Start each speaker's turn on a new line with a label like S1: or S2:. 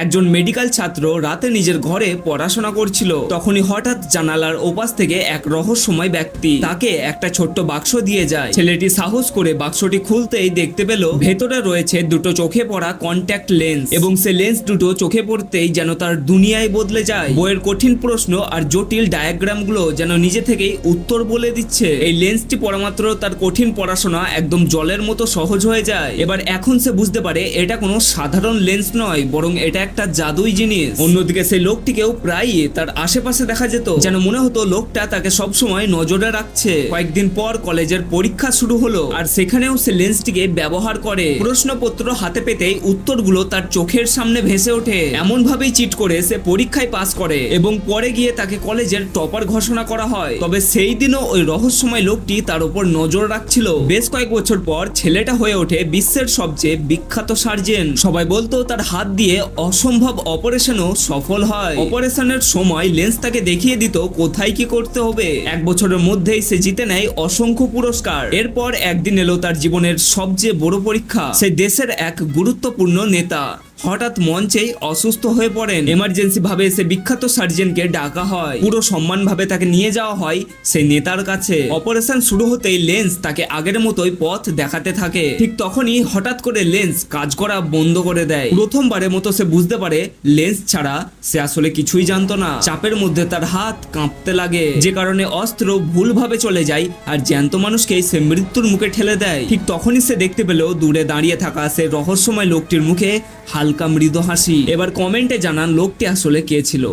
S1: একজন মেডিকেল ছাত্র রাতে নিজের ঘরে পড়াশোনা করছিল। তখনই হঠাৎ জানালার ওপাশ থেকে এক রহস্যময় ব্যক্তি তাকে একটা ছোট্ট বাক্স দিয়ে যায়। ছেলেটি সাহস করে বাক্সটি খুলতেই দেখতে পেল ভেতরে রয়েছে দুটো চোখে পড়া কন্ট্যাক্ট লেন্স, এবং সে লেন্স দুটো চোখে পড়তেই যেন তার দুনিয়ায় বদলে যায়। বইয়ের কঠিন প্রশ্ন আর জটিল ডায়াগ্রামগুলো যেন নিজে থেকেই উত্তর বলে দিচ্ছে। এই লেন্সটি পড়া মাত্র তার কঠিন পড়াশোনা একদম জলের মতো সহজ হয়ে যায়। এবার এখন সে বুঝতে পারে এটা কোনো সাধারণ লেন্স নয়, বরং এটা একটা জাদুই জিনিস। অন্যদিকে সেই লোকটিকেও প্রায়ই তার আশেপাশে দেখা যেত, যেন মনে হতো লোকটা তাকে সবসময় নজরে রাখছে। কয়েকদিন পর কলেজের পরীক্ষা শুরু হলো, আর সেখানেও সে লেন্সটিকে ব্যবহার করে। প্রশ্নপত্র হাতে পেতেই উত্তরগুলো তার চোখের সামনে ভেসে ওঠে। এমন ভাবেই চিট করে সে পরীক্ষায় পাস করে এবং পরে গিয়ে তাকে কলেজের টপার ঘোষণা করা হয়। তবে সেই দিনও ওই রহস্যময় লোকটি তার উপর নজর রাখছিল। বেশ কয়েক বছর পর ছেলেটা হয়ে ওঠে বিশ্বের সবচেয়ে বিখ্যাত সার্জন। সবাই বলতো তার হাত দিয়ে অসম্ভব অপারেশনও সফল হয়। অপারেশনের সময় লেন্স তাকে দেখিয়ে দিত কোথায় কি করতে হবে। এক বছরের মধ্যেই সে জিতে নেয় অসংখ্য পুরস্কার। এরপর একদিন এলো তার জীবনের সবচেয়ে বড় পরীক্ষা। সে দেশের এক গুরুত্বপূর্ণ নেতা হঠাৎ মঞ্চেই অসুস্থ হয়ে পড়েন। এমার্জেন্সি ভাবে সে বিখ্যাত সার্জনকে ডাকা হয়। পুরো সম্মান ভাবে তাকে নিয়ে যাওয়া হয় সেই নেতার কাছে। অপারেশন শুরু হতেই লেন্স তাকে আগের মতোই পথ দেখাতে থাকে। ঠিক তখনই হঠাৎ করে লেন্স কাজ করা বন্ধ করে দেয়। প্রথমবারের মতো সে বুঝতে পারে লেন্স ছাড়া সে আসলে কিছুই জানতো না। চাপের মধ্যে তার হাত কাঁপতে লাগে, যে কারণে অস্ত্র ভুলভাবে চলে যায় আর জ্যান্ত মানুষকে সে মৃত্যুর মুখে ঠেলে দেয়। ঠিক তখনই সে দেখতে পেল দূরে দাঁড়িয়ে থাকা সে রহস্যময় লোকটির মুখে হালকা মৃদু হাসি। এবার কমেন্টে জানান লোকটি আসলে কে ছিল।